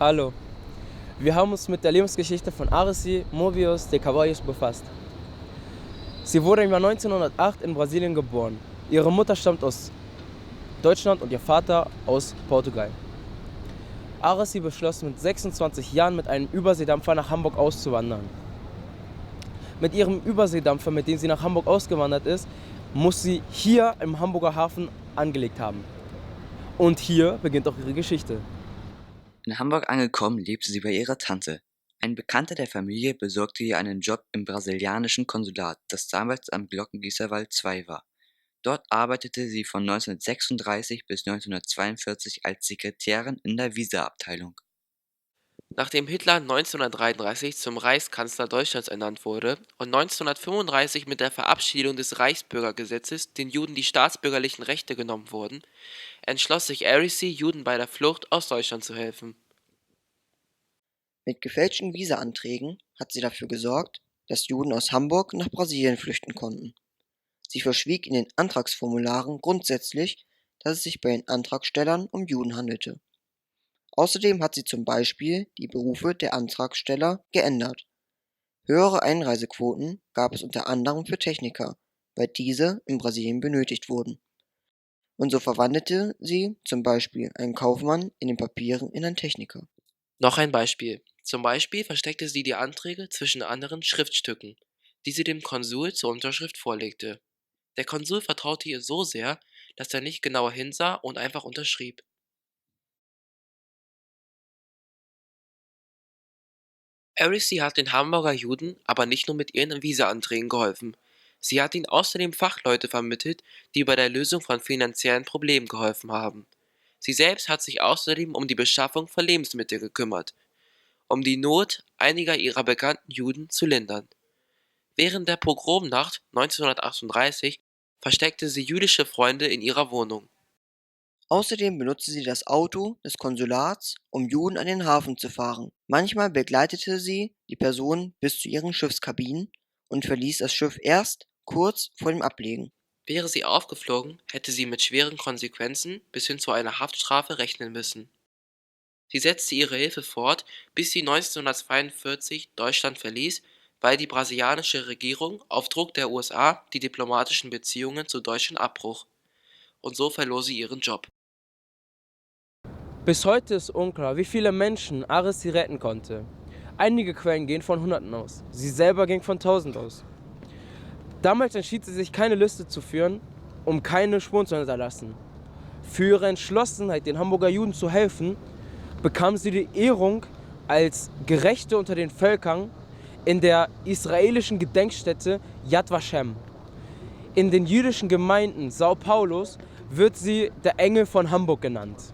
Hallo, wir haben uns mit der Lebensgeschichte von Aracy Movius de Carvalho befasst. Sie wurde im Jahr 1908 in Brasilien geboren. Ihre Mutter stammt aus Deutschland und ihr Vater aus Portugal. Aracy beschloss mit 26 Jahren mit einem Überseedampfer nach Hamburg auszuwandern. Mit ihrem Überseedampfer, mit dem sie nach Hamburg ausgewandert ist, muss sie hier im Hamburger Hafen angelegt haben. Und hier beginnt auch ihre Geschichte. In Hamburg angekommen, lebte sie bei ihrer Tante. Ein Bekannter der Familie besorgte ihr einen Job im brasilianischen Konsulat, das damals am Glockengießerwald 2 war. Dort arbeitete sie von 1936 bis 1942 als Sekretärin in der Visaabteilung. Nachdem Hitler 1933 zum Reichskanzler Deutschlands ernannt wurde und 1935 mit der Verabschiedung des Reichsbürgergesetzes den Juden die staatsbürgerlichen Rechte genommen wurden, entschloss sich Aracy, Juden bei der Flucht aus Deutschland zu helfen. Mit gefälschten Visa-Anträgen hat sie dafür gesorgt, dass Juden aus Hamburg nach Brasilien flüchten konnten. Sie verschwieg in den Antragsformularen grundsätzlich, dass es sich bei den Antragstellern um Juden handelte. Außerdem hat sie zum Beispiel die Berufe der Antragsteller geändert. Höhere Einreisequoten gab es unter anderem für Techniker, weil diese in Brasilien benötigt wurden. Und so verwandelte sie zum Beispiel einen Kaufmann in den Papieren in einen Techniker. Noch ein Beispiel. Zum Beispiel versteckte sie die Anträge zwischen anderen Schriftstücken, die sie dem Konsul zur Unterschrift vorlegte. Der Konsul vertraute ihr so sehr, dass er nicht genauer hinsah und einfach unterschrieb. Aracy hat den Hamburger Juden aber nicht nur mit ihren Visa-Anträgen geholfen. Sie hat ihnen außerdem Fachleute vermittelt, die bei der Lösung von finanziellen Problemen geholfen haben. Sie selbst hat sich außerdem um die Beschaffung von Lebensmitteln gekümmert, um die Not einiger ihrer bekannten Juden zu lindern. Während der Pogromnacht 1938 versteckte sie jüdische Freunde in ihrer Wohnung. Außerdem benutzte sie das Auto des Konsulats, um Juden an den Hafen zu fahren. Manchmal begleitete sie die Personen bis zu ihren Schiffskabinen und verließ das Schiff erst kurz vor dem Ablegen. Wäre sie aufgeflogen, hätte sie mit schweren Konsequenzen bis hin zu einer Haftstrafe rechnen müssen. Sie setzte ihre Hilfe fort, bis sie 1942 Deutschland verließ, weil die brasilianische Regierung auf Druck der USA die diplomatischen Beziehungen zu Deutschland abbruch. Und so verlor sie ihren Job. Bis heute ist unklar, wie viele Menschen Aracy retten konnte. Einige Quellen gehen von Hunderten aus, sie selber ging von 1000 aus. Damals entschied sie sich, keine Liste zu führen, um keine Spuren zu hinterlassen. Für ihre Entschlossenheit, den Hamburger Juden zu helfen, bekam sie die Ehrung als Gerechte unter den Völkern in der israelischen Gedenkstätte Yad Vashem. In den jüdischen Gemeinden Sao Paulos wird sie der Engel von Hamburg genannt.